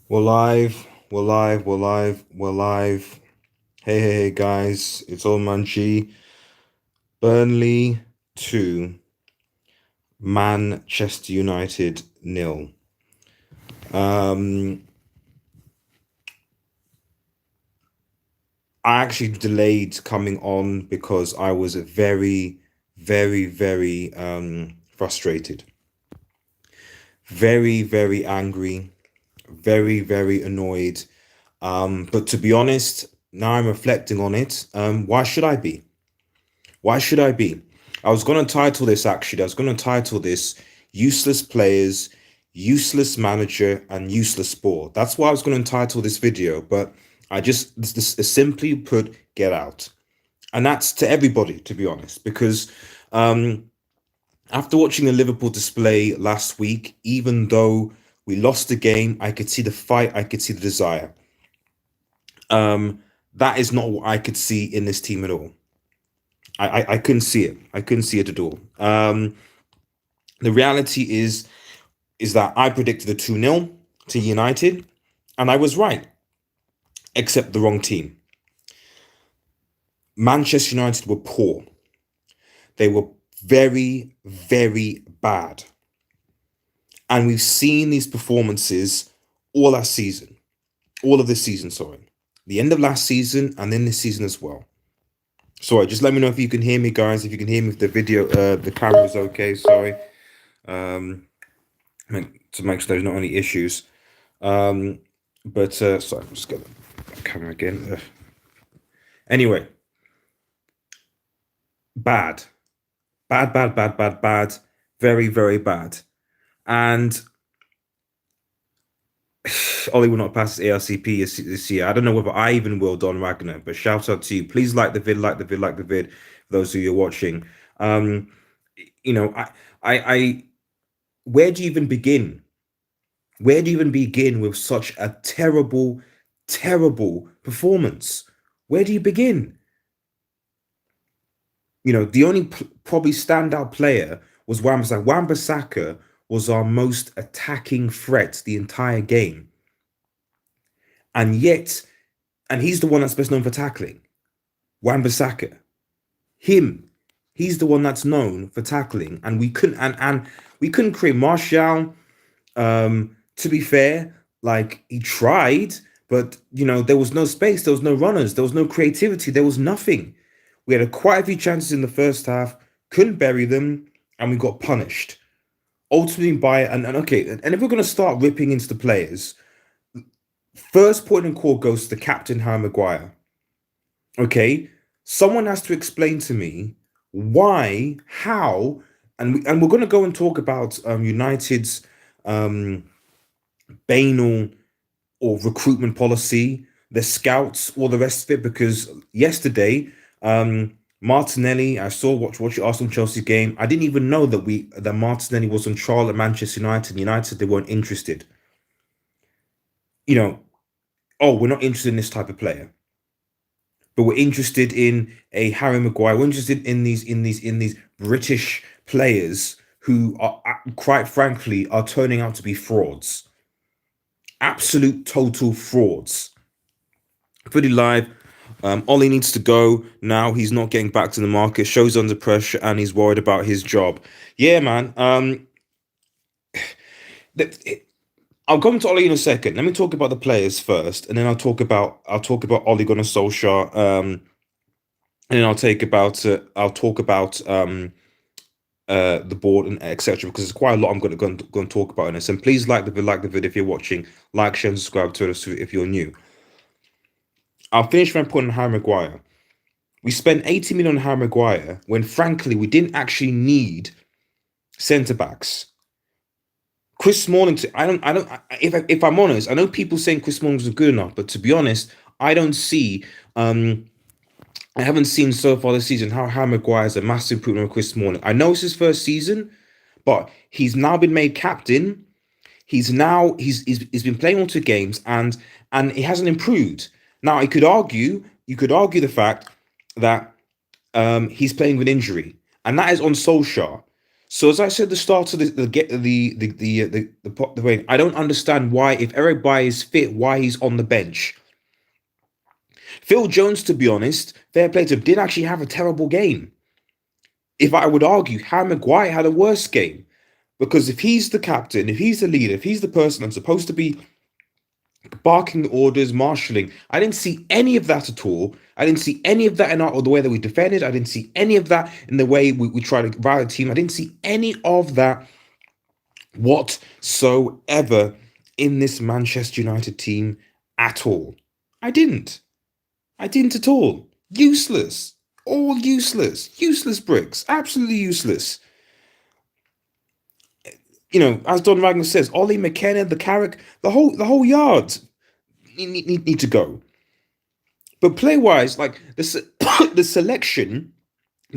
We're live. We're live. We're live. We're live. Hey, guys. It's all Manchi. Burnley 2, Manchester United nil. Um, I actually delayed coming on because I was very frustrated. Very angry. Very annoyed. But to be honest, now I'm reflecting on it. Why should I be? Why should I be? I was going to title this actually. I was going to title this Useless Players, Useless Manager, and Useless Sport. That's why I was going to title this video. But this is simply put, get out. And that's to everybody, to be honest, because um, after watching the Liverpool display last week, even though we lost the game, I could see the fight, I could see the desire. That is not what I could see in this team at all. I couldn't see it. I couldn't see it at all. The reality is that I predicted a 2-0 to United, and I was right, except the wrong team. Manchester United were poor. They were very bad. And we've seen these performances all last season. All of this season, sorry. The end of last season and then this season as well. Sorry, just let me know if you can hear me, guys. If you can hear me, if the video, the camera's okay. Sorry. Um, to make sure there's not any issues. Sorry, I'm just get the camera again. Anyway, bad, bad, very bad, and Ollie will not pass his ARCP this year. I don't know whether I even will, Don Ragnar, but shout out to you. Please like the vid, like the vid. For those of you watching, um, you know, I, where do you even begin? Where do you even begin with such a terrible performance? Where do you begin? The only probably standout player was Wan-Bissaka. Wan-Bissaka was our most attacking threat the entire game. And yet, and he's the one that's best known for tackling. Wan-Bissaka. Him. He's the one that's known for tackling. And we couldn't create Martial. To be fair, like he tried, but there was no space, there was no runners, there was no creativity, there was nothing. We had quite a few chances in the first half, couldn't bury them, and we got punished. Ultimately by and okay, and if we're gonna start ripping into the players, first point in call goes to the captain Harry Maguire. Okay, someone has to explain to me why, how, and we're gonna go and talk about United's um banal or recruitment policy, the scouts, all the rest of it. Because yesterday, Martinelli, I saw watch Arsenal Chelsea game. I didn't even know that Martinelli was on trial at Manchester United. United, they weren't interested. Oh, we're not interested in this type of player, but we're interested in a Harry Maguire. We're interested in these British players who are, quite frankly, are turning out to be frauds. Absolute total frauds. Pretty live. Ollie needs to go now. He's not getting back to the market. Show's under pressure, and he's worried about his job. Yeah, man. I'll come to Ollie in a second. Let me talk about the players first, and then I'll talk about Ollie Gunnar Solskjaer. And then I'll talk about the board and etc. Because there's quite a lot I'm going to talk about in this. And please like the video if you're watching. Like, share, and subscribe to us if you're new. I'll finish my point on Harry Maguire. We spent 80 million on Harry Maguire when, frankly, we didn't actually need centre backs. Chris Smalling, if I'm honest, I know people saying Chris Smalling was good enough, but to be honest, I don't see, I haven't seen so far this season how Harry Maguire is a massive improvement on Chris Smalling. I know it's his first season, but he's now been made captain. He's been playing all two games and he hasn't improved. Now you could argue the fact that he's playing with injury, and that is on Solskjaer. So as I said at the start of the way, I don't understand why, if Eric Bailly is fit, why he's on the bench. Phil Jones, to be honest, fair play to him, didn't actually have a terrible game. If I would argue, Harry Maguire had a worse game. Because if he's the captain, if he's the leader, if he's the person I'm supposed to be barking orders, marshalling, I didn't see any of that at all. I didn't see any of that in the way that we defended. I didn't see any of that in the way we tried to rally the team. I didn't see any of that whatsoever in this Manchester United team at all. I didn't. I didn't at all. Useless. All useless. Useless bricks. Absolutely useless. You know, as Don Wagner says, Ollie McKenna, the Carrick, the whole yard need to go. But play wise, like the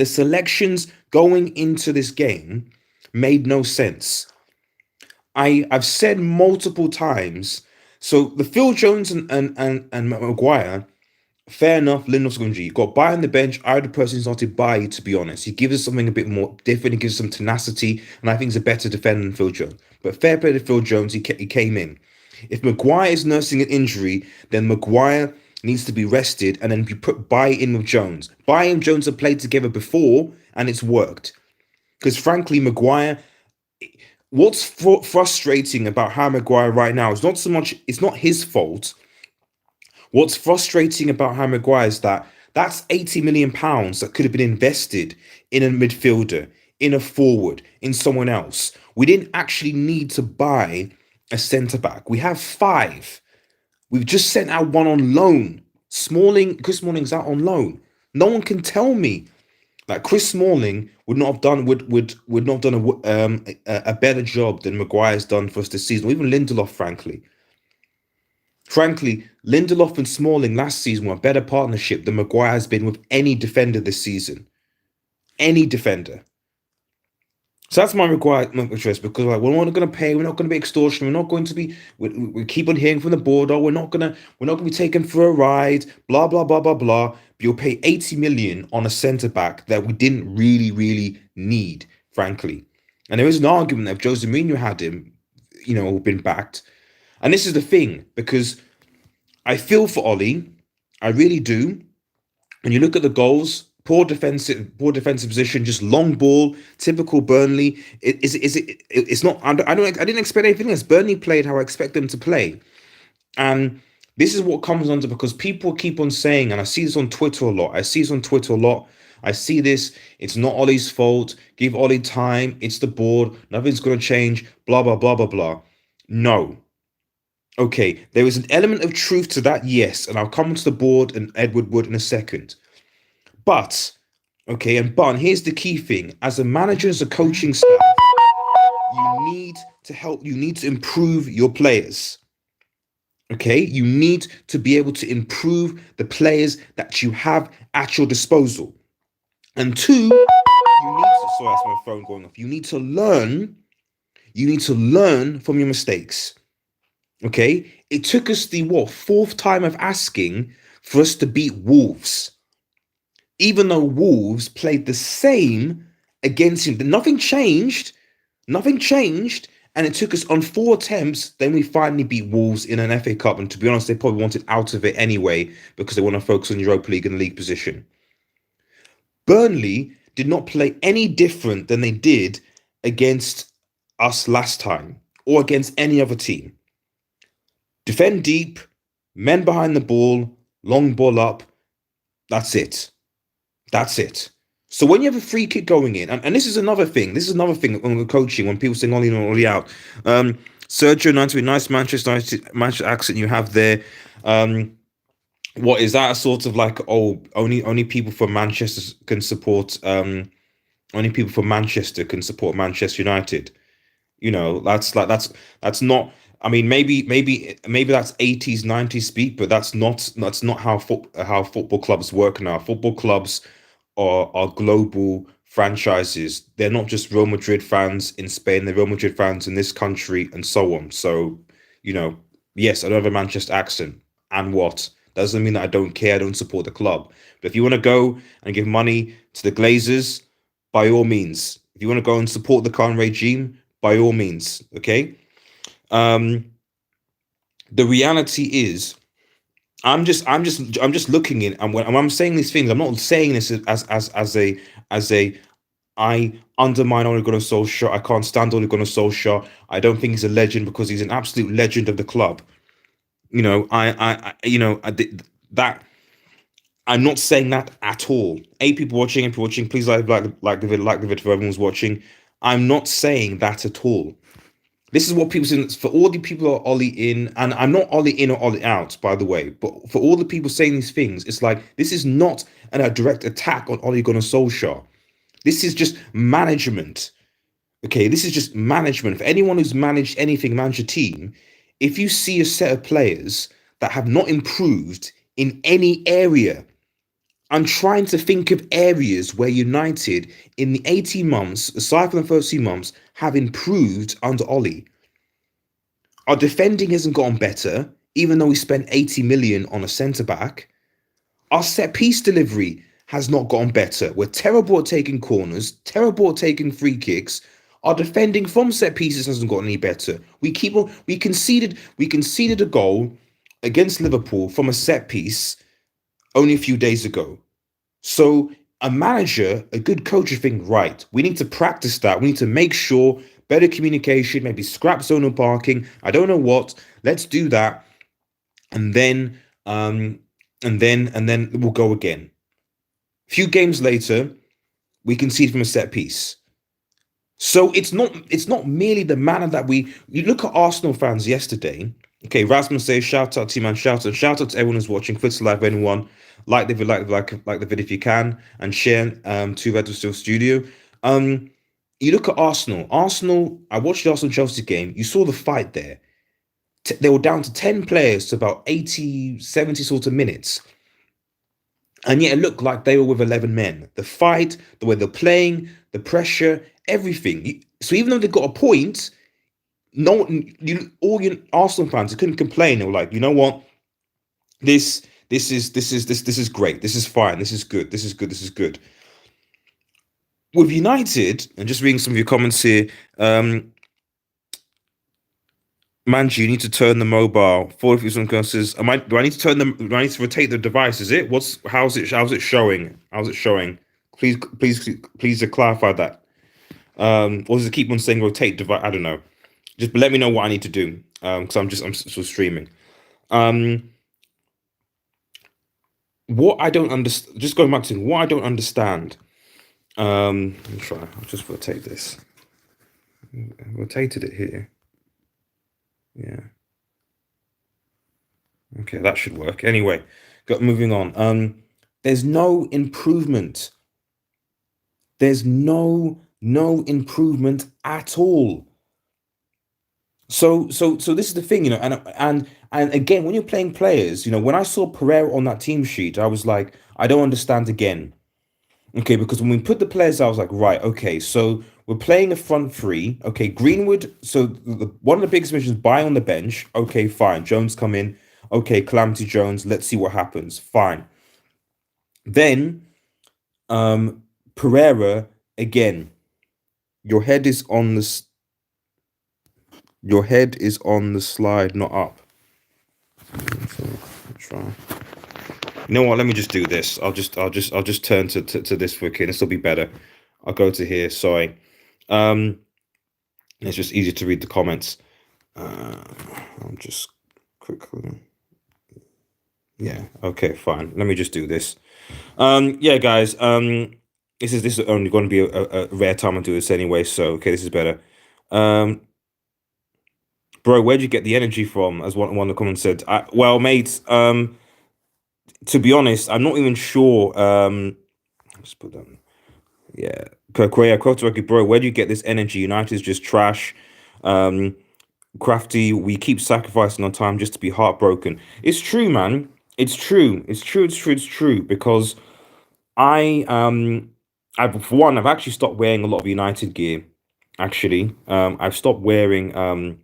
selections going into this game made no sense. I've said multiple times. So the Phil Jones and Maguire, fair enough. Lindelof's going to, you got Bailly on the bench. I would have personally started Bailly, to be honest. He gives us something a bit more different. He gives us some tenacity, and I think he's a better defender than Phil Jones. But fair play to Phil Jones, he came in. If Maguire is nursing an injury, then Maguire needs to be rested and then be put Bailly in with Jones. Bailly and Jones have played together before, and it's worked. Because frankly, Maguire, what's frustrating about Harry Maguire right now is not so much, it's not his fault. What's frustrating about Harry Maguire is that that's £80 million that could have been invested in a midfielder, in a forward, in someone else. We didn't actually need to buy a centre-back. We have 5. We've just sent out one on loan. Chris Smalling's out on loan. No one can tell me that Chris Smalling would not have done a better job than Maguire's done for us this season, or even Lindelof, frankly. Frankly, Lindelof and Smalling last season were a better partnership than Maguire has been with any defender this season. Any defender. So that's my request, because like, we're not going to pay, we're not going to be extortion, we're not going to be, we keep on hearing from the board, we're not going to be taken for a ride, blah blah blah blah blah. But you'll pay 80 million on a centre back that we didn't really need, frankly. And there is an argument that if Jose Mourinho had him, been backed. And this is the thing, because I feel for Ollie, I really do. When you look at the goals, poor defensive position, just long ball, typical Burnley. It's not. I didn't expect anything else. Burnley played how I expect them to play, and this is what comes under, because people keep on saying, and I see this on Twitter a lot. I see this. It's not Ollie's fault. Give Ollie time. It's the board. Nothing's going to change. Blah blah blah blah blah. No. Okay, there is an element of truth to that, yes, and I'll come to the board and Edward Wood in a second. But, okay, and here's the key thing. As a manager, as a coaching staff, you need to improve your players. Okay, you need to be able to improve the players that you have at your disposal. And 2, you need to, sorry, that's my phone going off. You need to learn from your mistakes. Okay, it took us the 4th time of asking for us to beat Wolves. Even though Wolves played the same against him, nothing changed, and it took us on 4 attempts, then we finally beat Wolves in an FA Cup, and to be honest, they probably wanted out of it anyway, because they want to focus on Europa League and the league position. Burnley did not play any different than they did against us last time, or against any other team. Defend deep, men behind the ball, long ball up, that's it. So when you have a free kick going in, and this is another thing when we're coaching, when people saying Ollie in, Ollie out. Sergio, nice Manchester accent you have there. What is that, a sort of like, only people from Manchester can support Manchester United? That's not. I mean, maybe that's 80s, 90s speak, but that's not how football clubs work now. Football clubs are global franchises. They're not just Real Madrid fans in Spain, they're Real Madrid fans in this country, and so on. So, yes, I don't have a Manchester accent. And what? Doesn't mean that I don't care, I don't support the club. But if you want to go and give money to the Glazers, by all means. If you want to go and support the current regime, by all means, okay? Um, the reality is, I'm just looking in, and when I'm saying these things, I'm not saying this as a I undermine Ole Gunnar Solskjaer. I can't stand Ole Gunnar Solskjaer. I don't think he's a legend because he's an absolute legend of the club. You know, that I'm not saying that at all. People watching, please like the video for everyone's watching. I'm not saying that at all. This is what people say for all the people who are Ollie in, and I'm not Ollie in or Ollie out, by the way, but for all the people saying these things, it's like this is not a direct attack on Ole Gunnar Solskjaer. This is just management. Okay, this is just management. For anyone who's managed anything, managed a team, if you see a set of players that have not improved in any area, I'm trying to think of areas where United, in the 18 months, aside from the first 2 months, have improved under Ollie. Our defending hasn't gotten better, even though we spent 80 million on a centre back. Our set piece delivery has not gotten better. We're terrible at taking corners, terrible at taking free kicks. Our defending from set pieces hasn't gotten any better. We conceded a goal against Liverpool from a set piece only a few days ago. So a manager, a good coach, would think, right, we need to practice that. We need to make sure better communication, maybe scrap zonal parking. I don't know what. Let's do that, and then we'll go again. A few games later, we concede from a set piece. So it's not merely the manner that you look at Arsenal fans yesterday. Okay, Rasmus says, shout out to you, man, shout out to everyone who's watching. Twitter live, anyone. Like the video if you can, and share to REDEVILSTUDIO. You look at Arsenal. I watched the Arsenal Chelsea game. You saw the fight there. They were down to 10 players to about 80, 70 sort of minutes. And yet it looked like they were with 11 men. The fight, the way they're playing, the pressure, everything. So even though they got a point, all your Arsenal fans, they couldn't complain. They were like, you know what? This is great. This is fine. This is good. This is good. This is good. With United, and just reading some of your comments here, Manji, you need to turn the mobile. 40 some curses. Do I need to turn them? Do I need to rotate the device? Is it? How's it showing? How's it showing? Please clarify that. Or does it keep on saying rotate device? I don't know. Just let me know what I need to do. Because I'm still streaming. What I don't understand. Just going back to what I don't understand. Let me try. I'll just rotate this. Rotated it here. Yeah. Okay, that should work. Anyway, moving on. There's no improvement. There's no improvement at all. So this is the thing, and again, when you're playing players, when I saw Pereira on that team sheet, I was like, I don't understand again. Okay, because when we put the players out, I was like, right, okay, so we're playing a front three. Okay, Greenwood. So one of the biggest missions, buy on the bench. Okay, fine. Jones come in. Okay, Calamity Jones. Let's see what happens. Fine. Then, Pereira again. Your head is on the. Your head is on the slide, not up. So, try. You know what? Let me just do this. I'll just turn to this for a kid. This will be better. I'll go to here. Sorry. It's just easier to read the comments. I'm just quickly. Yeah. Okay. Fine. Let me just do this. Yeah, guys. This is only going to be a rare time I do this anyway. So okay, this is better. Bro, where'd you get the energy from? As one of the comments said. Well, mate. To be honest, I'm not even sure. Let's put that. Yeah, Korea, bro, where do you get this energy? United's just trash. Crafty, we keep sacrificing our time just to be heartbroken. It's true, man. It's true. It's true. Because I've actually stopped wearing a lot of United gear. Actually, I've stopped wearing.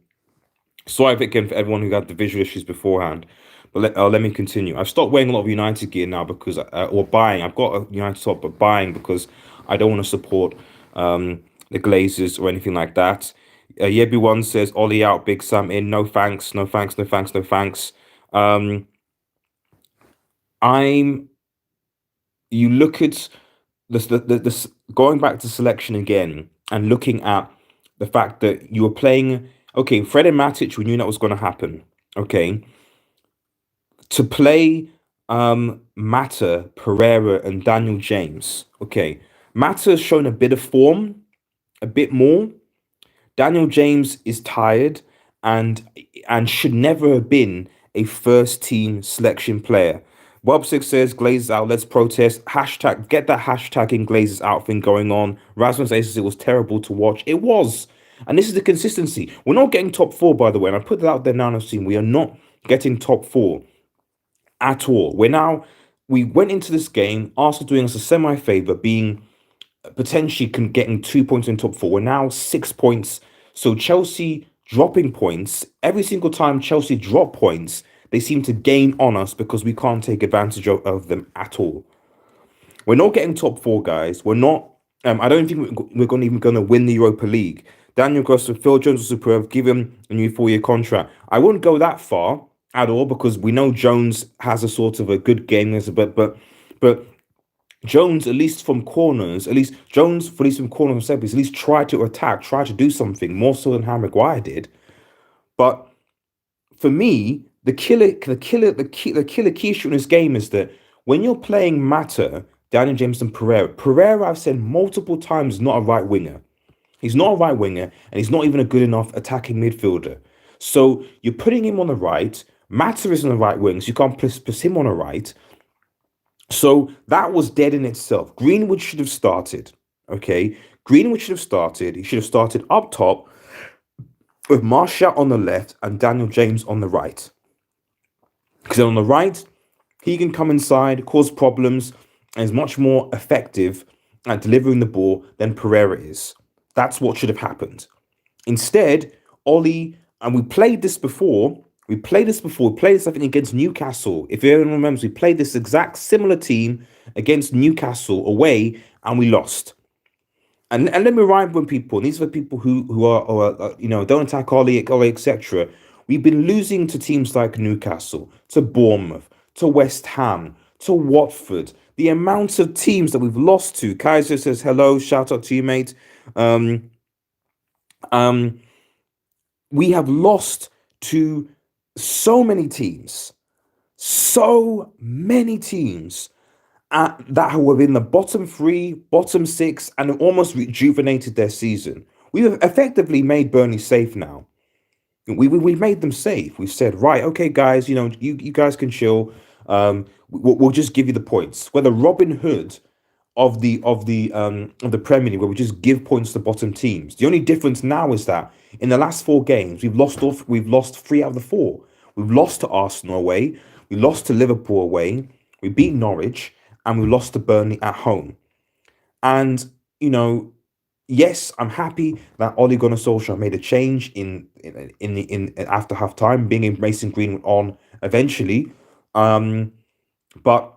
Sorry again for everyone who had the visual issues beforehand. But let me continue. I've stopped wearing a lot of United gear now because, or buying. I've got a United top, but buying because I don't want to support the Glazers or anything like that. Yebi1 says, Ollie out, Big Sam in. No thanks, no thanks, no thanks, no thanks. Um, I'm. You look at this going back to selection again and looking at the fact that you were playing. Okay, Fred and Matic, we knew that was going to happen. Okay, to play Mata, Pereira, and Daniel James. Okay, Mata has shown a bit of form, a bit more. Daniel James is tired and should never have been a first team selection player. Bob6 says Glazers out, let's protest. Hashtag get that hashtagging Glazers out thing going on. Rasmus says it was terrible to watch. It was. And this is the consistency. We're not getting top four, by the way, and I put that out there now on the scene. We are not getting top four at all. We went into this game, Arsenal doing us a semi-favour, being potentially getting 2 points in top four. We're now 6 points. So Chelsea dropping points, every single time Chelsea drop points, they seem to gain on us because we can't take advantage of them at all. We're not getting top four, guys. We're not. I don't think we're even going to win the Europa League. Daniel Gross and Phil Jones was superb. Give him a new 4-year contract. I wouldn't go that far at all because we know Jones has a sort of a good game, but Jones, at least from corners, at at least try to attack, try to do something more so than Harry Maguire did. But for me, the killer key issue in this game is that when you're playing Mata, Daniel James, and Pereira, I've said multiple times, is not a right winger. He's not a right winger, and he's not even a good enough attacking midfielder. So you're putting him on the right. Mata isn't a right wing, so you can't put him on the right. So that was dead in itself. Greenwood should have started. Okay, Greenwood should have started. He should have started up top with Martial on the left and Daniel James on the right. Because on the right, he can come inside, cause problems, and is much more effective at delivering the ball than Pereira is. That's what should have happened. Instead, Ollie, and we played this before. We played this, I think, against Newcastle. If anyone remembers, we played this exact similar team against Newcastle away, and we lost. And let me remind people, and these are the people who are don't attack Ollie, etc. We've been losing to teams like Newcastle, to Bournemouth, to West Ham, to Watford. The amount of teams that we've lost to. Kaiser says hello, shout out to you, mate. We have lost to so many teams that were in the bottom three, bottom six, and almost rejuvenated their season. We have effectively made Burnley safe now. We've made them safe. We've said, right, okay, guys, you guys can chill. We'll just give you the points. We're the Robin Hood of the Premier League, where we just give points to bottom teams. The only difference now is that in the last 4 games, we've lost 3 out of the 4. We've lost to Arsenal away, we lost to Liverpool away, we beat Norwich, and we lost to Burnley at home. And yes, I'm happy that Ole Gunnar Solskjaer made a change in after half time, bringing Mason Greenwood on eventually. But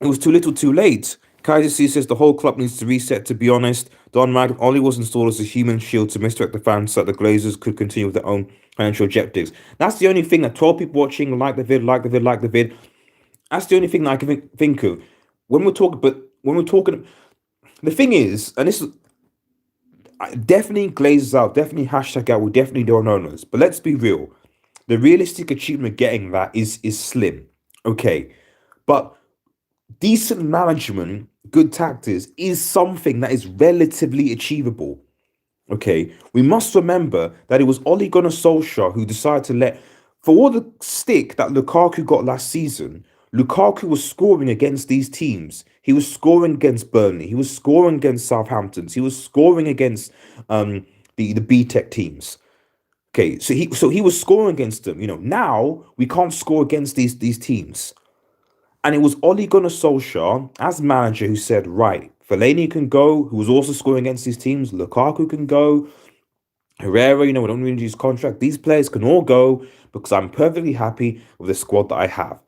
it was too little, too late. Kaiser C says the whole club needs to reset. To be honest, Don Mag Ollie was installed as a human shield to misdirect the fans so that the Glazers could continue with their own financial objectives. That's the only thing that 12 people watching like the vid. That's the only thing that I can think of when we're talking. But when we're talking, the thing is, and this is definitely Glazers out, definitely hashtag out. We definitely don't know this. But let's be real. The realistic achievement of getting that is slim. Okay, but decent management, good tactics is something that is relatively achievable. Okay, we must remember that it was Ole Gunnar Solskjaer who decided to let, for all the stick that Lukaku got last season, Lukaku was scoring against these teams. He was scoring against Burnley. He was scoring against Southampton. He was scoring against the B-Tech teams. Okay, so he was scoring against them. Now we can't score against these teams. And it was Ole Gunnar Solskjaer as manager who said, right, Fellaini can go, who was also scoring against these teams. Lukaku can go. Herrera, we don't renew his contract. These players can all go because I'm perfectly happy with the squad that I have.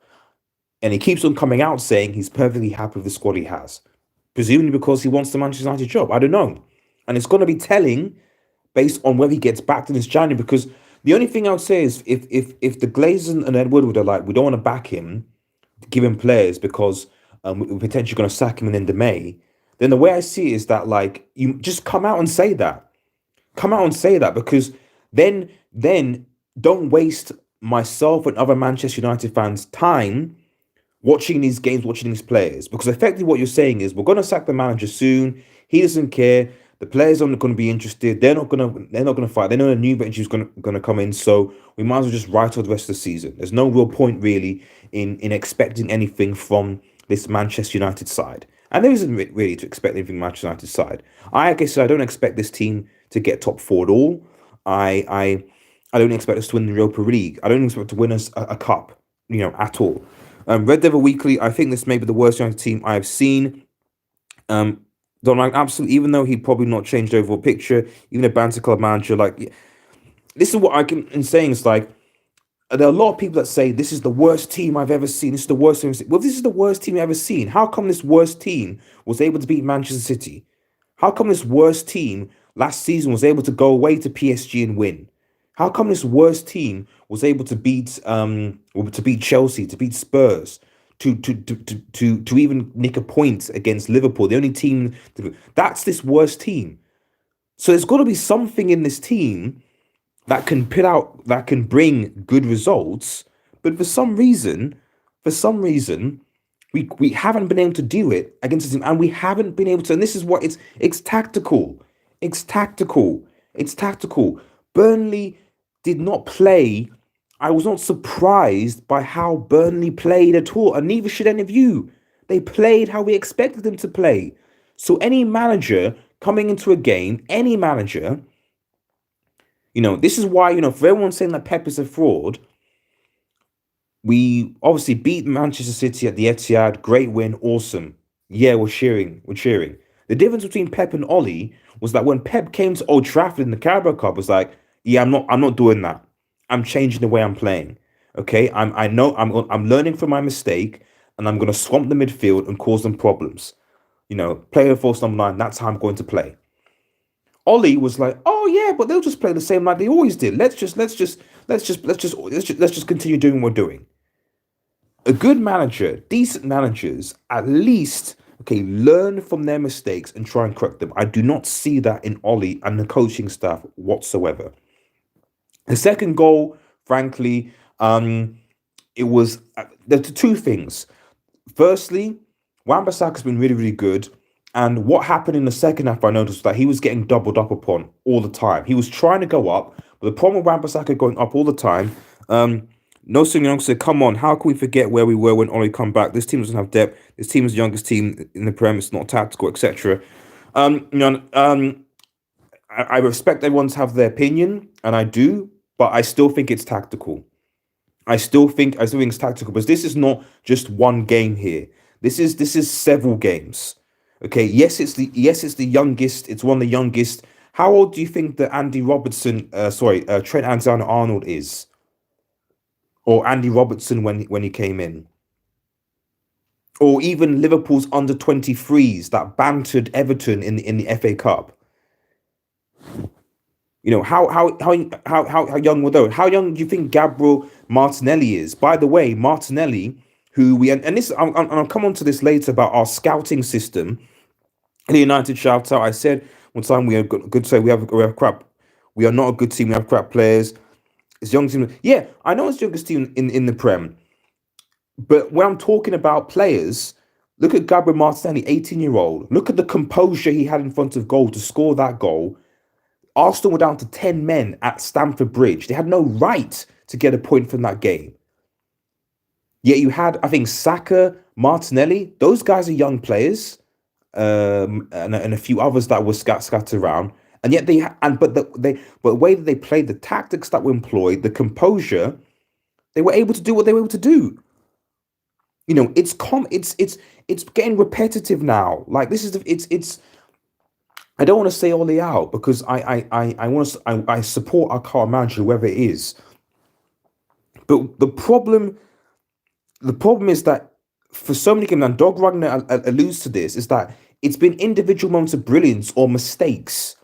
And he keeps on coming out saying he's perfectly happy with the squad he has. Presumably because he wants the Manchester United job. I don't know. And it's going to be telling based on whether he gets backed in this January. Because the only thing I would say is if the Glazers and Ed Woodward are like, we don't want to back him, give him players because we're potentially going to sack him in the end of May, then the way I see it is that like you just come out and say that. Come out and say that because then don't waste myself and other Manchester United fans' time watching these games, watching these players. Because effectively what you're saying is we're gonna sack the manager soon. He doesn't care. The players aren't gonna be interested. They're not gonna fight. They know a new bench is gonna come in. So we might as well just write off the rest of the season. There's no real point really in expecting anything from this Manchester United side. And there isn't really to expect anything from Manchester United side. I guess I don't expect this team to get top four at all. I don't expect us to win the Europa League. I don't expect to win us a cup, at all. Red Devil Weekly, I think this may be the worst United team I have seen. Don't like absolutely, even though he probably not changed the overall picture, even a banter club manager, like this is what I can in saying is like there are a lot of people that say this is the worst team I've ever seen. This is the worst team I've seen. Well, this is the worst team I've ever seen. How come this worst team was able to beat Manchester City? How come this worst team last season was able to go away to PSG and win? How come this worst team was able to beat Chelsea, to beat Spurs, to even nick a point against Liverpool, the only team that's this worst team. So there's got to be something in this team that can bring good results, but for some reason, we haven't been able to do it against the team, and we haven't been able to. And this is what it's tactical. It's tactical. It's tactical. Burnley did not play. I was not surprised by how Burnley played at all, and neither should any of you. They played how we expected them to play. So any manager coming into a game, any manager, this is why, for everyone saying that Pep is a fraud, we obviously beat Manchester City at the Etihad. Great win, awesome. Yeah, we're cheering. We're cheering. The difference between Pep and Ollie was that when Pep came to Old Trafford in the Carabao Cup, was like, yeah, I'm not doing that. I'm changing the way I'm playing. Okay, I know I'm learning from my mistake, and I'm gonna swamp the midfield and cause them problems. Player force number 9. That's how I'm going to play. Ollie was like, oh yeah, but they'll just play the same like they always did. Let's just continue doing what we're doing. A good manager, decent managers, at least learn from their mistakes and try and correct them. I do not see that in Ollie and the coaching staff whatsoever. The second goal, frankly, it was there's two things. Firstly, Wan-Bissaka's been really, really good. And what happened in the second half, I noticed that he was getting doubled up upon all the time. He was trying to go up, but the problem with Wan-Bissaka going up all the time, No Sung Young said, come on, how can we forget where we were when Ollie come back? This team doesn't have depth. This team is the youngest team in the Prem. It's not tactical, etc. I respect everyone to have their opinion, and I do, but I still think it's tactical. I still think it's tactical, because this is not just one game here. This is several games. Okay, yes, it's the youngest. It's one of the youngest. How old do you think that Trent Alexander-Arnold is, or Andy Robertson when he came in, or even Liverpool's under 23s that bantered Everton in the FA Cup? How young were those? How young do you think Gabriel Martinelli is? By the way, Martinelli, who we and this I'll come on to this later about our scouting system. In the United shout out, I said one time we have good say we have crap. We are not a good team. We have crap players. It's young team. Yeah, I know it's the youngest team in the Prem, but when I'm talking about players, look at Gabriel Martinelli, 18-year-old. Look at the composure he had in front of goal to score that goal. Arsenal were down to 10 men at Stamford Bridge. They had no right to get a point from that game. Yet you had, I think, Saka, Martinelli. Those guys are young players, and a few others that were scattered around. And yet but the way that they played, the tactics that were employed, the composure, they were able to do what they were able to do. It's getting repetitive now. Like this is it's. I don't want to say Ollie out, because I support our current manager, whoever it is. But the problem is that for so many games, and Dog Ragnar alludes to this, is that it's been individual moments of brilliance or mistakes.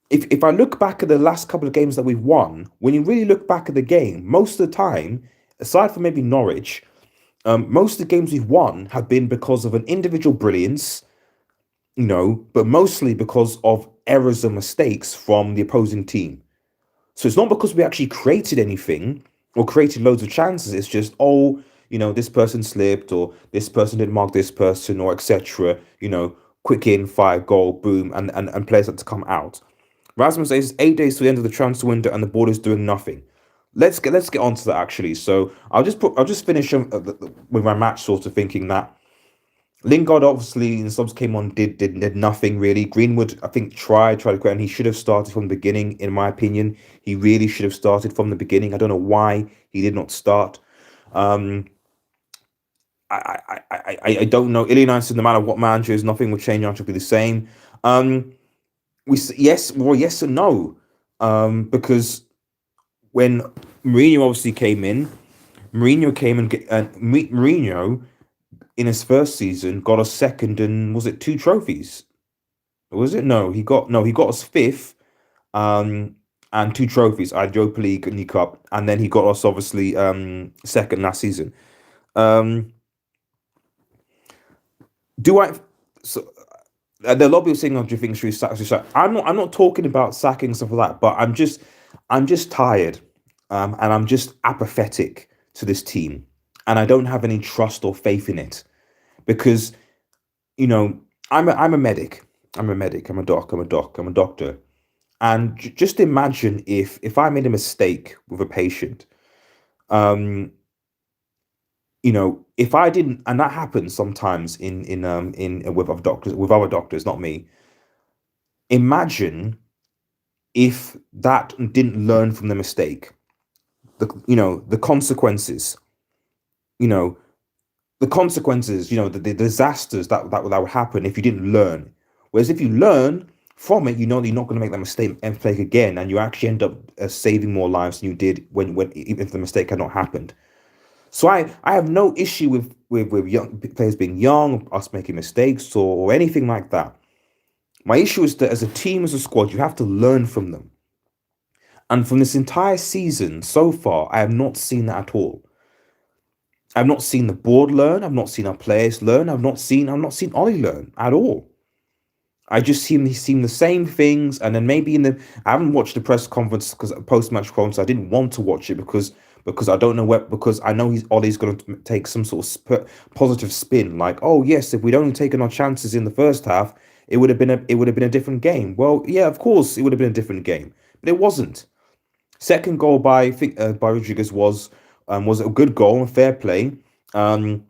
If I look back at the last couple of games that we've won, when you really look back at the game, most of the time, aside from maybe Norwich, most of the games we've won have been because of an individual brilliance, but mostly because of errors and mistakes from the opposing team. So it's not because we actually created anything or created loads of chances. It's just, this person slipped or this person didn't mark this person or etc. Quick in, fire, goal, boom, and players had to come out. Rasmus says 8 days to the end of the transfer window and the board is doing nothing. Let's get on to that actually. So I'll just finish with my match sort of thinking that Lingard obviously in subs came on, did nothing really. Greenwood, I think, tried to create, and he should have started from the beginning, in my opinion. He really should have started from the beginning. I don't know why he did not start. Um, I don't know. Ilian said no matter what manager is, nothing will change. It will be the same. Yes and no. Because when Mourinho obviously came in, Mourinho in his first season got us second and was it 2 trophies? Was it? He got us fifth, and 2 trophies, Europa League and League Cup, and then he got us obviously second last season. Um, do I? So the lobby was saying, "Oh, do you think should we sack?" I'm not talking about sacking and stuff like that, but I'm just tired, and I'm just apathetic to this team, and I don't have any trust or faith in it because I'm a medic. I'm a medic. I'm a doc. I'm a doctor. And just imagine if I made a mistake with a patient, um, if I didn't, and that happens sometimes in with other doctors, not me. Imagine if that didn't learn from the mistake, the consequences, you know, the disasters that would happen if you didn't learn. Whereas if you learn from it, you know that you're not going to make that mistake again, and you actually end up saving more lives than you did when even if the mistake had not happened. So I have no issue with young players being young, us making mistakes or anything like that. My issue is that as a team, as a squad, you have to learn from them. And from this entire season so far, I have not seen that at all. I've not seen the board learn. I've not seen our players learn. I've not seen Ollie learn at all. I just seen the same things, and then maybe I haven't watched the press conference because post match conference I didn't want to watch it because I don't know because I know Ollie's going to take some sort of positive spin like, oh yes, if we'd only taken our chances in the first half, it would have been a different game. Well, yeah, of course it would have been a different game, but it wasn't. Second goal by Rodriguez was a good goal and fair play. I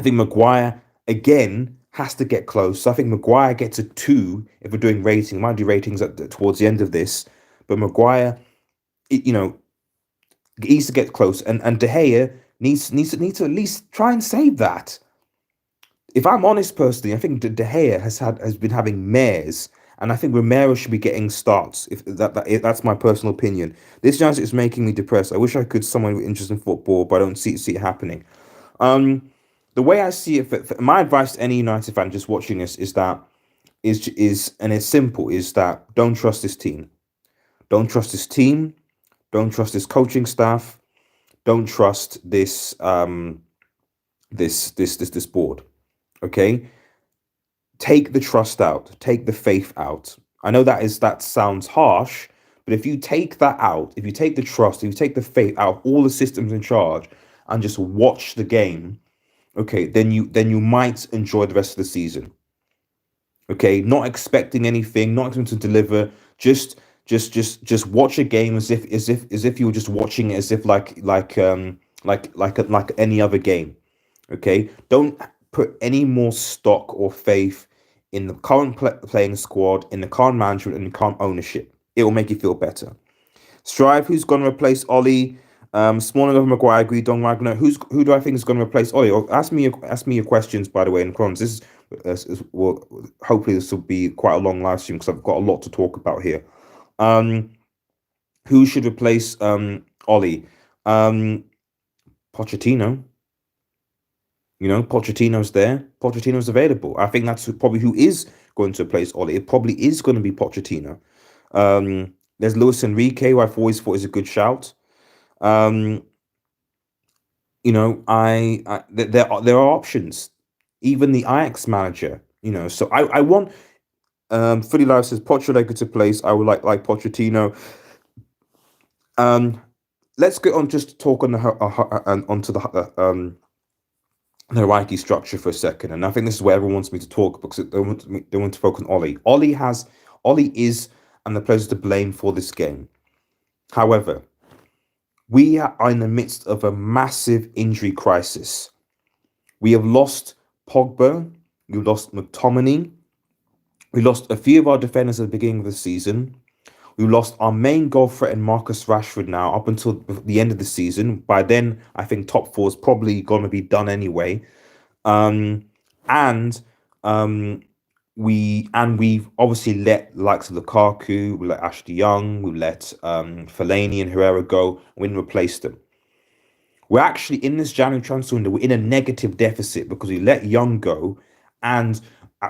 think Maguire again has to get close. So I think Maguire gets a 2 if we're doing rating. We might do ratings towards the end of this, but Maguire, he needs to get close, and De Gea needs to at least try and save that. If I'm honest, personally, I think De Gea has been having mares, and I think Romero should be getting starts. If that's my personal opinion. This United is making me depressed. I wish I could someone with interest in football, but I don't see it happening. The way I see it, my advice to any United fan just watching this is that and it's simple, is that don't trust this team. Don't trust this team. Don't trust this coaching staff. Don't trust this board. Okay? Take the trust out. Take the faith out. I know that sounds harsh, but if you take that out, if you take the trust, if you take the faith out of all the systems in charge and just watch the game, okay, then you might enjoy the rest of the season. Okay, not expecting anything, not expecting to deliver. Just watch a game as if you were just watching it as if like any other game. Okay, don't put any more stock or faith in the current playing squad, in the current management, and the current ownership. It will make you feel better. Strive, who's going to replace Ollie? Smalling over Maguire, agree. Don Wagner, who do I think is going to replace Ollie? Or ask me your questions, by the way, in comments. Well, hopefully this will be quite a long live stream because I've got a lot to talk about here. Who should replace Ollie? Pochettino. Pochettino's there. Pochettino's available. I think that's probably who is going to replace Oli. It probably is going to be Pochettino. There's Luis Enrique, who I've always thought is a good shout. Um, there are options. Even the Ajax manager, So I want. Fully Live says Pochettino to place. I would like Pochettino. Let's get on just to talk on onto the hierarchy structure for a second, and I think this is where everyone wants me to talk because they want to focus on Ollie. Ollie is and the players to blame for this game. However, we are in the midst of a massive injury crisis. We have lost Pogba, we lost McTominay, we lost a few of our defenders at the beginning of the season. We lost our main goal threat in Marcus Rashford now up until the end of the season. By then, I think top four is probably going to be done anyway. And we've obviously let likes of Lukaku, we let Ashley Young, we let Fellaini and Herrera go, and we didn't replace them. We're actually in this January transfer window, we're in a negative deficit because we let Young go and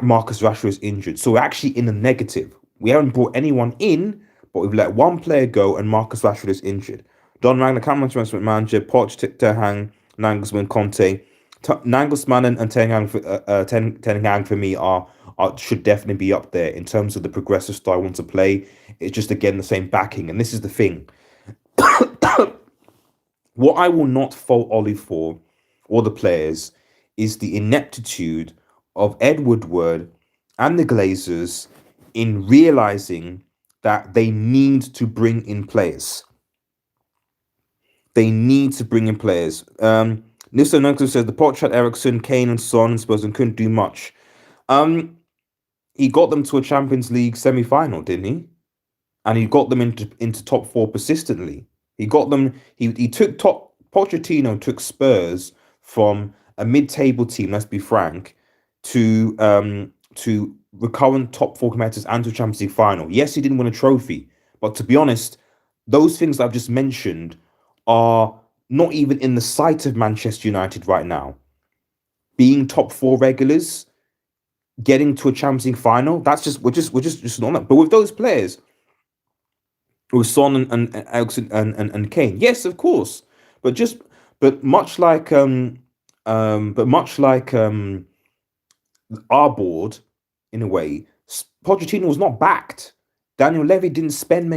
Marcus Rashford is injured. So we're actually in a negative. We haven't brought anyone in, but we've let one player go and Marcus Rashford is injured. Don Ragnar, Cameron manager, Poch, Tehang, Nagelsmann, Conte. Nagelsmann and Ten Hag for me are should definitely be up there in terms of the progressive style I want to play. It's just again the same backing, and this is the thing. What I will not fault Ollie for, or the players, is the ineptitude of Ed Woodward and the Glazers in realizing that they need to bring in players. They need to bring in players. Nilson Nunkel says the Poch had Ericsson, Kane, and Son, Spurs, and couldn't do much. He got them to a Champions League semi-final, didn't he? And he got them into top four persistently. He got them. He took Pochettino took Spurs from a mid-table team. Let's be frank, to recurrent top four competitors and to a Champions League final. Yes, he didn't win a trophy, but to be honest, those things I've just mentioned are not even in the sight of Manchester United right now. Being top four regulars, getting to a Champions League final, that's just we're just not that. But with those players, with Son and Eriksen and Kane, yes, of course, but much like our board, in a way, Pochettino was not backed. Daniel Levy didn't spend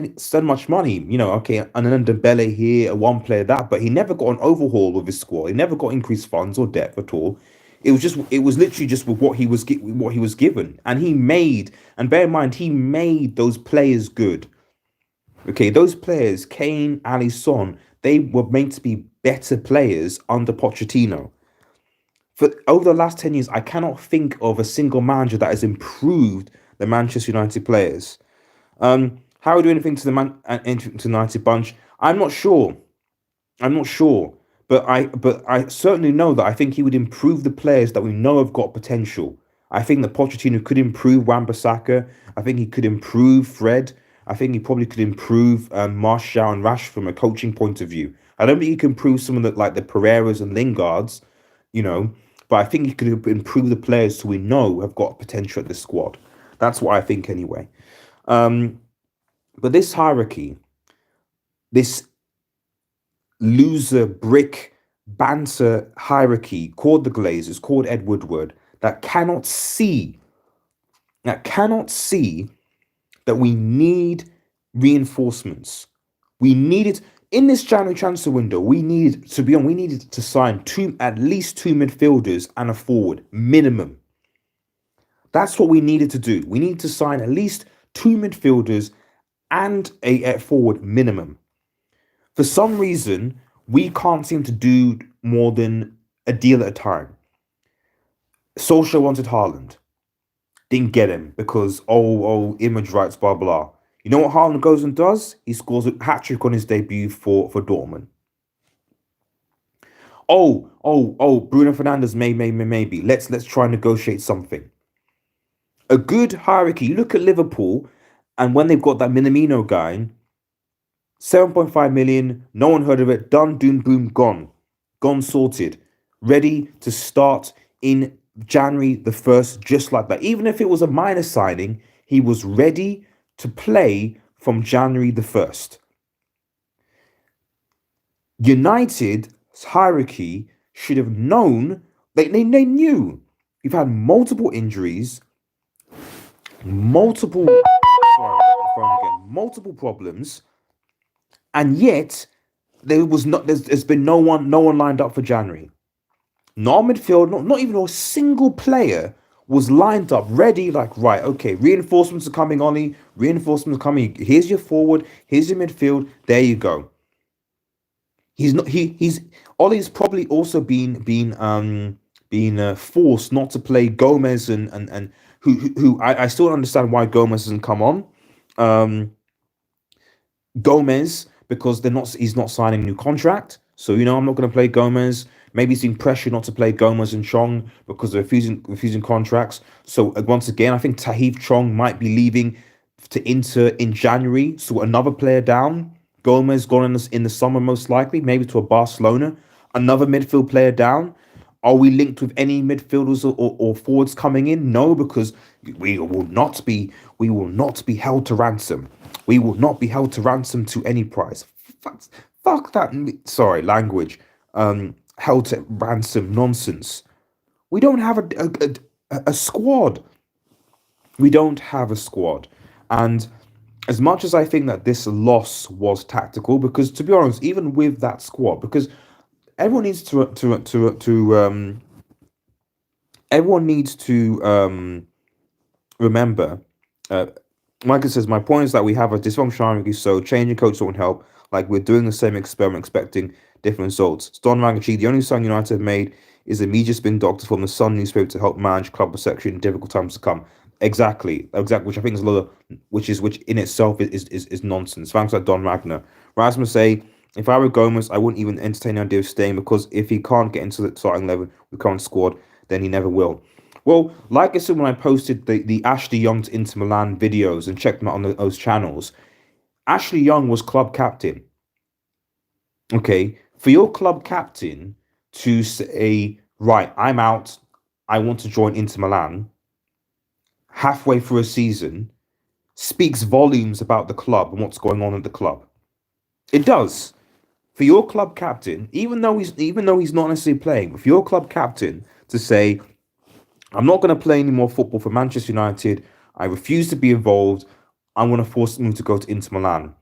much money. Okay, and then Dembele here, one player that, but he never got an overhaul with his squad. He never got increased funds or depth at all. It was literally just with what he was given, and he made. And bear in mind, he made those players good. Okay, those players, Kane, Ali, Son, they were meant to be better players under Pochettino. For over the last 10 years, I cannot think of a single manager that has improved the Manchester United players. How are we doing anything to the United bunch? I'm not sure. But I certainly know that I think he would improve the players that we know have got potential. I think that Pochettino could improve Wan-Bissaka. I think he could improve Fred. I think he probably could improve Martial and Rashford from a coaching point of view. I don't think he can improve some of the like the Pereiras and Lingards, but I think he could improve the players who we know have got potential at the squad. That's what I think anyway. But this hierarchy, this loser brick banter hierarchy called the Glazers, called Ed Woodward, that cannot see that we need reinforcements. We needed in this January transfer window. We needed to sign at least two midfielders and a forward minimum. That's what we needed to do. We needed to sign at least two midfielders and a forward minimum. For some reason, we can't seem to do more than a deal at a time. Solskjaer wanted Haaland. Didn't get him because, image rights, blah, blah. You know what Haaland goes and does? He scores a hat-trick on his debut for Dortmund. Bruno Fernandes, maybe. Let's try and negotiate something. A good hierarchy. You look at Liverpool, and when they've got that Minamino guy, 7.5 million, no one heard of it, done, doom, boom, gone, sorted. ready to start in January the 1st, just like that. Even if it was a minor signing, he was ready to play from January the 1st. United's hierarchy should have known, they knew. We've had multiple injuries, multiple, multiple problems, and yet there's been no one lined up for January. Not midfield, not even a single player was lined up, ready, like, right, okay, reinforcements are coming, Ollie, reinforcements are coming, here's your forward, here's your midfield, there you go. He's Ollie's probably also been forced not to play Gomez and who I still don't understand why Gomez hasn't come on. Gomez, because he's not signing a new contract. So, I'm not going to play Gomez. Maybe he's being pressured not to play Gomez and Chong because they're refusing contracts. So once again, I think Tahith Chong might be leaving to Inter in January. So another player down. Gomez gone in the summer most likely, maybe to a Barcelona. Another midfield player down. Are we linked with any midfielders or forwards coming in? No, because we will not be held to ransom. We will not be held to ransom to any price. Fuck that. Sorry, language. Held to ransom nonsense. We don't have a squad. We don't have a squad. And as much as I think that this loss was tactical, because to be honest, even with that squad, because everyone needs to remember. Michael says, my point is that we have a dysfunctional hierarchy, so changing coach won't help. Like, we're doing the same experiment, expecting different results. Don Rangachi, the only sign United have made is a media spin doctor from the Sun newspaper to help manage club perception in difficult times to come. Exactly. Which I think is a lot of, which in itself is nonsense. Thanks to Don Ragnar. Rasmus say, if I were Gomez, I wouldn't even entertain the idea of staying, because if he can't get into the starting 11 with current squad, then he never will. Well, like I said when I posted the Ashley Young to Inter Milan videos and checked them out on those channels, Ashley Young was club captain. Okay, for your club captain to say, right, I'm out, I want to join Inter Milan halfway through a season, speaks volumes about the club and what's going on at the club. It does. For your club captain, even though he's not necessarily playing, but for your club captain to say, I'm not going to play any more football for Manchester United, I refuse to be involved, I'm going to force him to go to Inter Milan.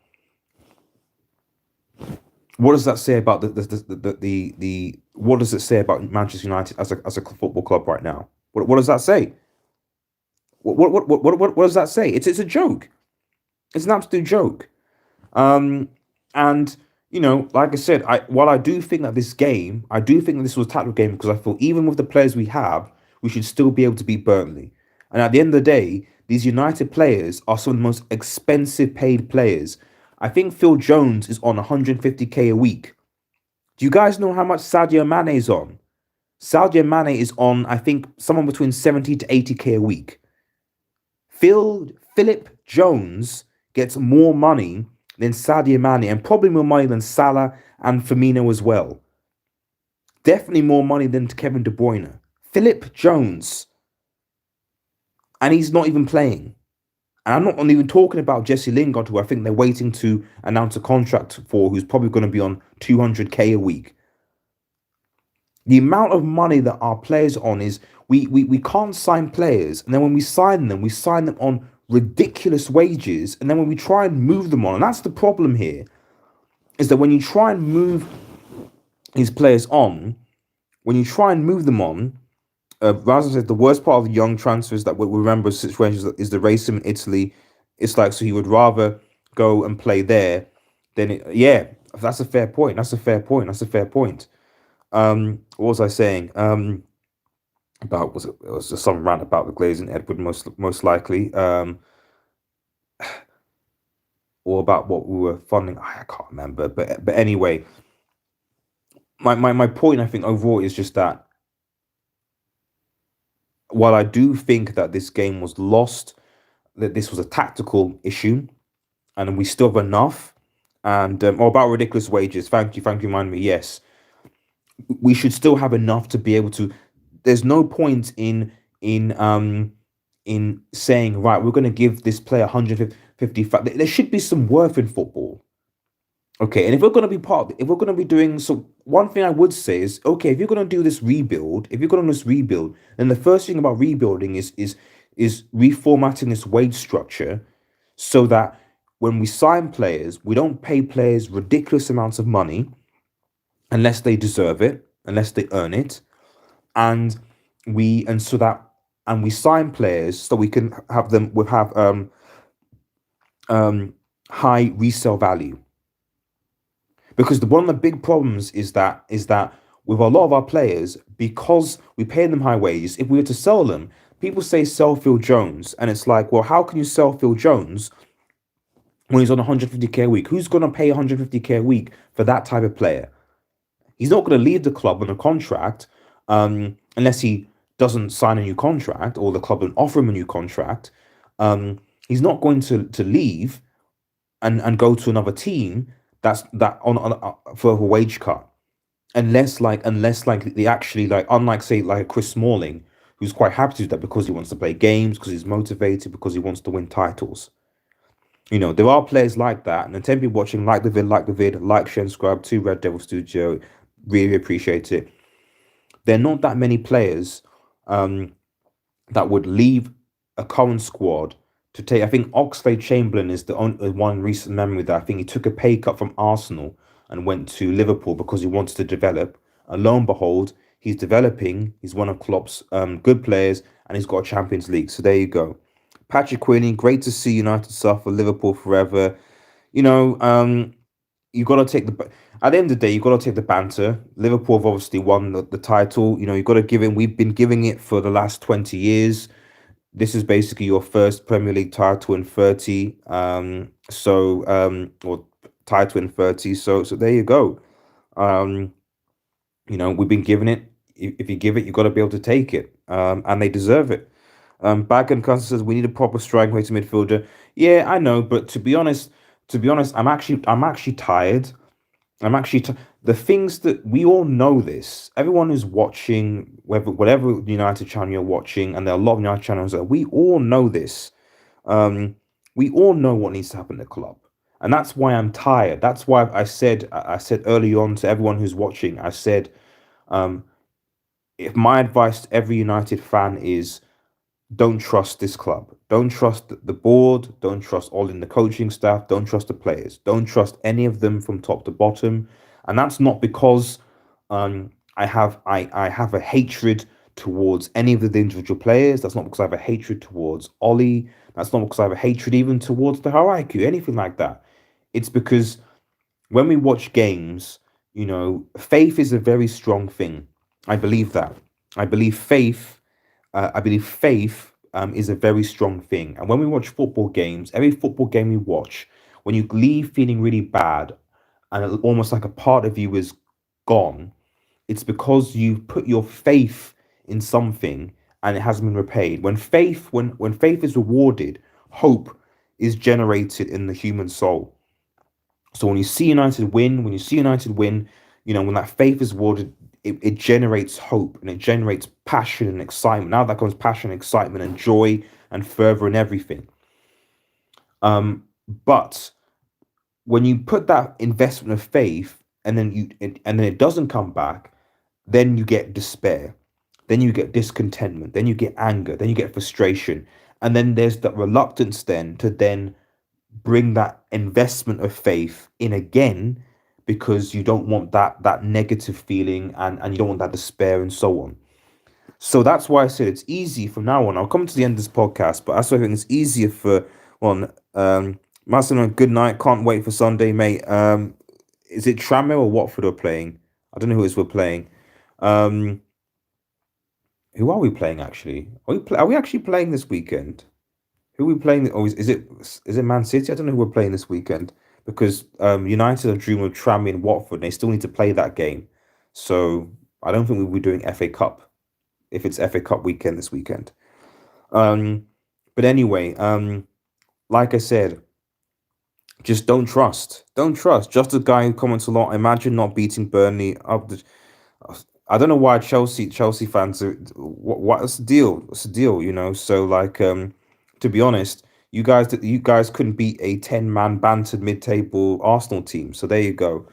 What does that say about the what does it say about Manchester United as a football club right now? What does that say? What does that say? It's a joke. It's an absolute joke. And like I said, while I do think that this was a tactical game, because I thought even with the players we have, we should still be able to beat Burnley. And at the end of the day, these United players are some of the most expensive paid players. I think Phil Jones is on 150k a week. Do you guys know how much Sadio Mane is on? Sadio Mane is on, I think, somewhere between 70 to 80k a week. Philip Jones gets more money than Sadio Mane, and probably more money than Salah and Firmino as well. Definitely more money than Kevin De Bruyne. Philip Jones. And he's not even playing. And I'm not even talking about Jesse Lingard, who I think they're waiting to announce a contract for, who's probably going to be on 200k a week. The amount of money that our players are on is, we can't sign players, and then when we sign them on ridiculous wages, and then when we try and move them on, and that's the problem here, is that when you try and move these players on, Razan said the worst part of the young transfers that we remember situations is the racism in Italy. It's like, so he would rather go and play there than yeah, that's a fair point. What was I saying? About it was just some rant about the Glazing Edward most likely. Or about what we were funding. I can't remember. But anyway, my point, I think, overall is just that while I do think that this game was lost, that this was a tactical issue, and we still have enough. And about ridiculous wages. Thank you, remind me. Yes, we should still have enough to be able to. There's no point in in saying, right, we're going to give this player 155. There should be some worth in football. Okay, and if we're going to be if we're going to be doing so, one thing I would say is, okay, if you're going to do this rebuild, if you're going to do this rebuild, then the first thing about rebuilding is reformatting this wage structure so that when we sign players, we don't pay players ridiculous amounts of money unless they deserve it, unless they earn it, and so that and we sign players so we can have them we have um high resale value. Because one of the big problems is that with a lot of our players, because we pay them high wages, if we were to sell them, people say sell Phil Jones, and it's like, well, how can you sell Phil Jones when he's on 150k a week? Who's going to pay 150k a week for that type of player? He's not going to leave the club on a contract unless he doesn't sign a new contract or the club don't offer him a new contract. He's not going to leave and go to another team that on for a wage cut, unless they actually, like, unlike, say, like Chris Smalling, who's quite happy to do that because he wants to play games, because he's motivated, because he wants to win titles. There are players like that, and attempt to be watching. Like, share, and subscribe to Red Devil Studio. Really appreciate it. There are not that many players that would leave a current squad to take. I think Oxlade-Chamberlain is the only one recent memory that I think he took a pay cut from Arsenal and went to Liverpool because he wanted to develop. And lo and behold, he's developing. He's one of Klopp's good players, and he's got a Champions League. So there you go. Patrick Queenie, great to see United suffer, Liverpool forever. You know, you got to take the. At the end of the day, you got to take the banter. Liverpool have obviously won the title. You got to give him. We've been giving it for the last 20 years. This is basically your first Premier League title in 30. Or title in 30. So there you go. We've been giving it. If you give it, you got to be able to take it. And they deserve it. Back and Custer says we need a proper striker to midfielder. Yeah, I know, but to be honest, I'm actually tired. The things that we all know this. Everyone who's watching, whatever United channel you're watching, and there are a lot of United channels that we all know this. We all know what needs to happen at the club, and that's why I'm tired. That's why I said early on to everyone who's watching. I said, if my advice to every United fan is, don't trust this club. Don't trust the board. Don't trust all in the coaching staff. Don't trust the players. Don't trust any of them from top to bottom. And that's not because I have a hatred towards any of the individual players. That's not because I have a hatred towards Ollie. That's not because I have a hatred even towards the hierarchy, anything like that. It's because when we watch games, faith is a very strong thing. I believe that. I believe faith is a very strong thing. And when we watch football games, every football game we watch, when you leave feeling really bad and almost like a part of you is gone, it's because you've put your faith in something and it hasn't been repaid. When faith is rewarded, hope is generated in the human soul. So when you see United win, when that faith is rewarded, it generates hope and it generates passion and excitement. Now that comes passion, excitement, and joy and fervor and everything. But when you put that investment of faith and then it doesn't come back, then you get despair, then you get discontentment, then you get anger, then you get frustration, and then there's that reluctance then to bring that investment of faith in again, because you don't want that negative feeling, and you don't want that despair and so on. So that's why I said it's easy from now on. I'll come to the end of this podcast, but that's why I think it's easier for one. Marcelo, good night. Can't wait for Sunday, mate. Is it Tranmere or Watford are playing? I don't know who it is we're playing. Who are we playing actually? Are we actually playing this weekend? Who are we playing? Or is it Man City? I don't know who we're playing this weekend, because United are dreaming of Tranmere and Watford. And they still need to play that game, so I don't think we'll be doing FA Cup if it's FA Cup weekend this weekend. But anyway, like I said, just don't trust. Don't trust. Just a guy who comments a lot. Imagine not beating Burnley up the I don't know why Chelsea fans are, what's the deal? What's the deal? So like to be honest, you guys couldn't beat a 10-man bantered mid-table Arsenal team. So there you go.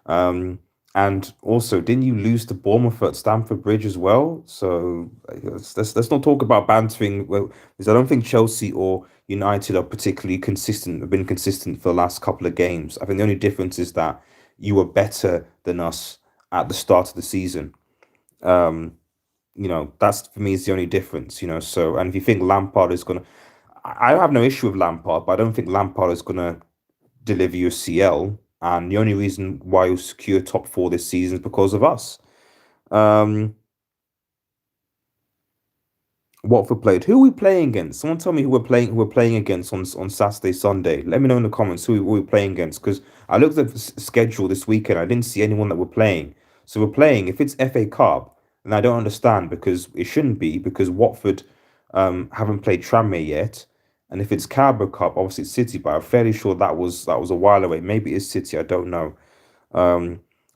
Um, and also, didn't you lose to Bournemouth at Stamford Bridge as well? So let's not talk about bantering. Well, because I don't think Chelsea or United are particularly consistent. Have been consistent for the last couple of games. I think the only difference is that you were better than us at the start of the season. Um, that's for me is the only difference. So and if you think Lampard is gonna, I have no issue with Lampard, but I don't think Lampard is gonna deliver you a CL. And the only reason why you secure top four this season is because of us. Um, Watford played. Who are we playing against? Someone tell me who we're playing against on Saturday, Sunday. Let me know in the comments who we're playing against. Because I looked at the schedule this weekend. I didn't see anyone that we're playing. So we're playing. If it's FA Cup, then I don't understand because it shouldn't be because Watford haven't played Tranmere yet. And if it's Carabao Cup, obviously it's City. But I'm fairly sure that was a while away. Maybe it's City. I don't know.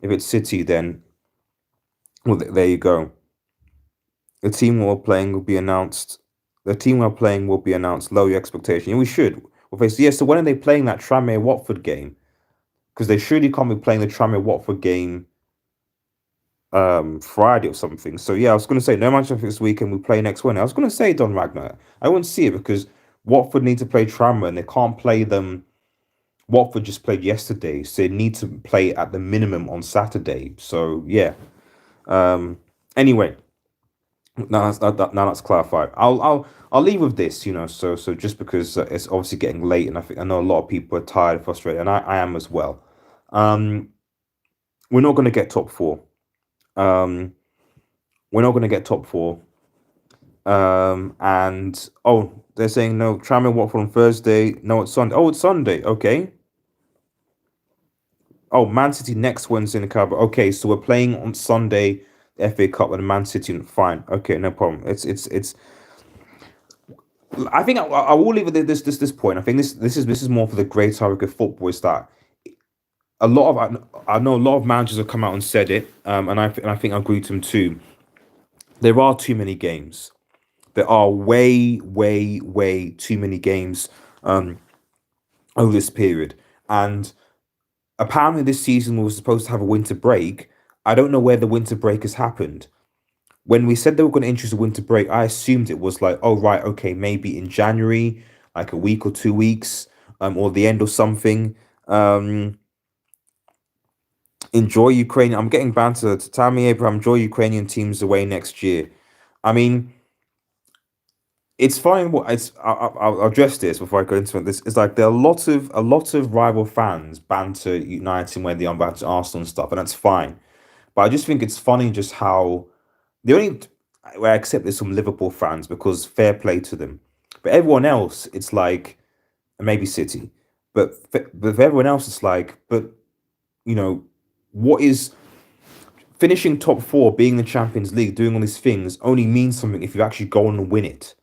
If it's City, then well, there you go. The team we're playing will be announced. The team we're playing will be announced. Lower your expectation. Yeah, we should. Well, face yeah. So when are they playing that Tranmere Watford game? Because they surely can't be playing the Tranmere Watford game Friday or something. So yeah, I was gonna say no Manchester this weekend. We play next Wednesday. I was gonna say Don Ragnar. I wouldn't see it because Watford need to play Tranmere and they can't play them. Watford just played yesterday, so they need to play at the minimum on Saturday. So yeah. Anyway, now that's clarified. I'll leave with this, So just because it's obviously getting late, and I know a lot of people are tired, frustrated, and I am as well. Um, we're not going to get top four. Um, we're not going to get top four. And they're saying no. Tranmere Watford on Thursday. No, it's Sunday. Oh, it's Sunday. Okay. Oh, Man City next Wednesday in the Carabao. Okay, so we're playing on Sunday, the FA Cup, and Man City. Fine. Okay, no problem. It's I think I will leave it at this point. I think this is more for the great arc of football. Is that a lot of I know a lot of managers have come out and said it, and I think I agree to them too. There are too many games. There are way, way, way too many games over this period, and apparently this season we were supposed to have a winter break. I don't know where the winter break has happened. When we said they were going to introduce a winter break, I assumed it was like, oh right, okay, maybe in January, like a week or 2 weeks, or the end or something. Um, enjoy Ukraine. I'm getting banter to Tammy Abraham. Enjoy Ukrainian teams away next year. I mean, it's fine. What it's I'll address this before I go into it. This is like there are a lot of rival fans banter United when they unbanter Arsenal and stuff, and that's fine. But I just think it's funny just how the only where I accept this from Liverpool fans because fair play to them. But everyone else, it's like maybe City, but for everyone else, it's like, but you know, what is finishing top four, being in the Champions League, doing all these things only means something if you actually go on and win it.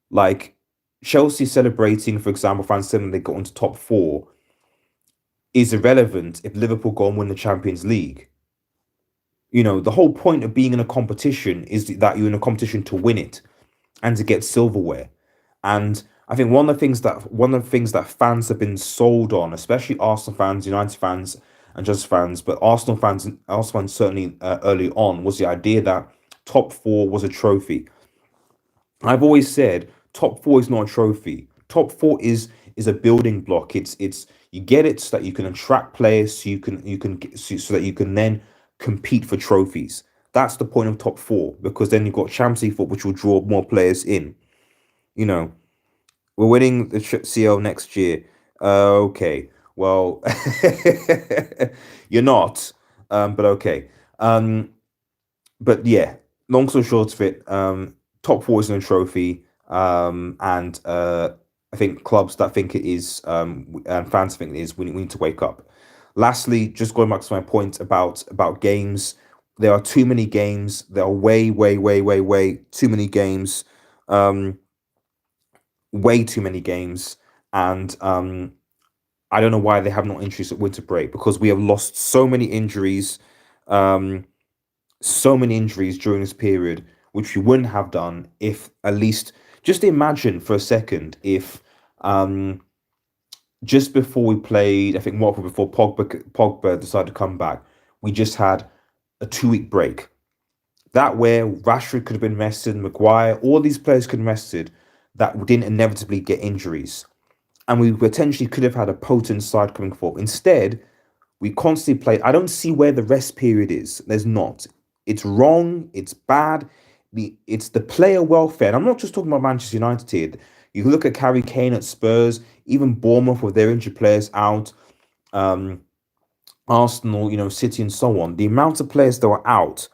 Like Chelsea celebrating, for example, fans saying they got into top four is irrelevant if Liverpool go and win the Champions League. The whole point of being in a competition is that you're in a competition to win it and to get silverware. And I think one of the things that fans have been sold on, especially Arsenal fans, United fans, and just fans, but Arsenal fans certainly early on, was the idea that top four was a trophy. I've always said top four is not a trophy. Top four is a building block. It's you get it so that you can attract players, so that you can then compete for trophies. That's the point of top four because then you've got Champions League football, which will draw more players in. You know, we're winning the CL next year. Okay, well, you're not, but okay. Um, but yeah, long story short of it, top four isn't a trophy, and I think clubs that think it is, and fans think it is, we need to wake up. Lastly, just going back to my point about games, there are too many games. There are way, way, way, way, way too many games. Um, Way too many games, and I don't know why they have not introduced a winter break because we have lost so many injuries. Um, so many injuries during this period, which we wouldn't have done if at least, just imagine for a second if just before we played, I think Watford, before Pogba decided to come back, we just had a 2 week break. That where Rashford could have been rested, Maguire, all these players could have rested, that didn't inevitably get injuries. And we potentially could have had a potent side coming forward. Instead, we constantly play. I don't see where the rest period is. There's not. It's wrong. It's bad. It's the player welfare. And I'm not just talking about Manchester United here. You look at Harry Kane at Spurs, even Bournemouth with their injured players out, Arsenal, City and so on. The amount of players that were out,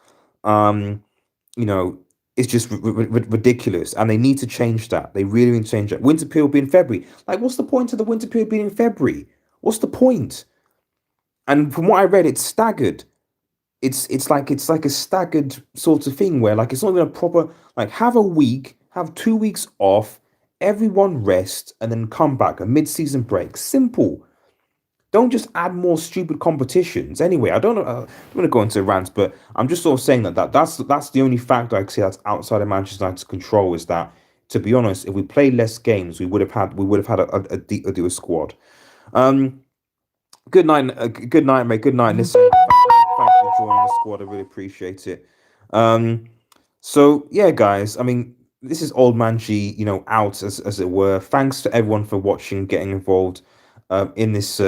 you know, it's just ridiculous. And they need to change that. They really need to change that. Winter period will be in February. Like, what's the point of the winter period being in February? What's the point? And from what I read, it's staggered. It's like a staggered sort of thing where like it's not even a proper like have a week, have 2 weeks off, everyone rest, and then come back a mid-season break. Simple. Don't just add more stupid competitions. Anyway, I don't know. I don't want to go into rants, but I'm just sort of saying that's the only factor I can see that's outside of Manchester United's control. Is that, to be honest, if we played less games, we would have had a squad. Good night, good night, mate. Good night. Listen, thanks for joining the squad. I really appreciate it. So yeah, guys. I mean, this is old man G, out as it were. Thanks to everyone for watching, getting involved in this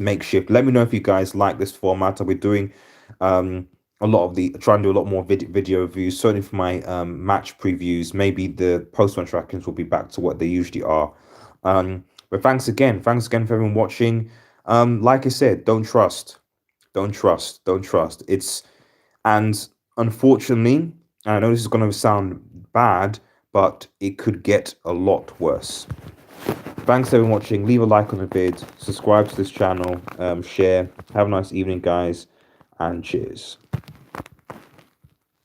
makeshift. Let me know if you guys like this format. I'll be doing trying to do a lot more video reviews. Certainly for my match previews. Maybe the post-match rankings will be back to what they usually are. But thanks again for everyone watching. Like I said, don't trust. And unfortunately, I know this is going to sound bad, but it could get a lot worse. Thanks everyone watching. Leave a like on the vid, subscribe to this channel, share. Have a nice evening, guys, and cheers.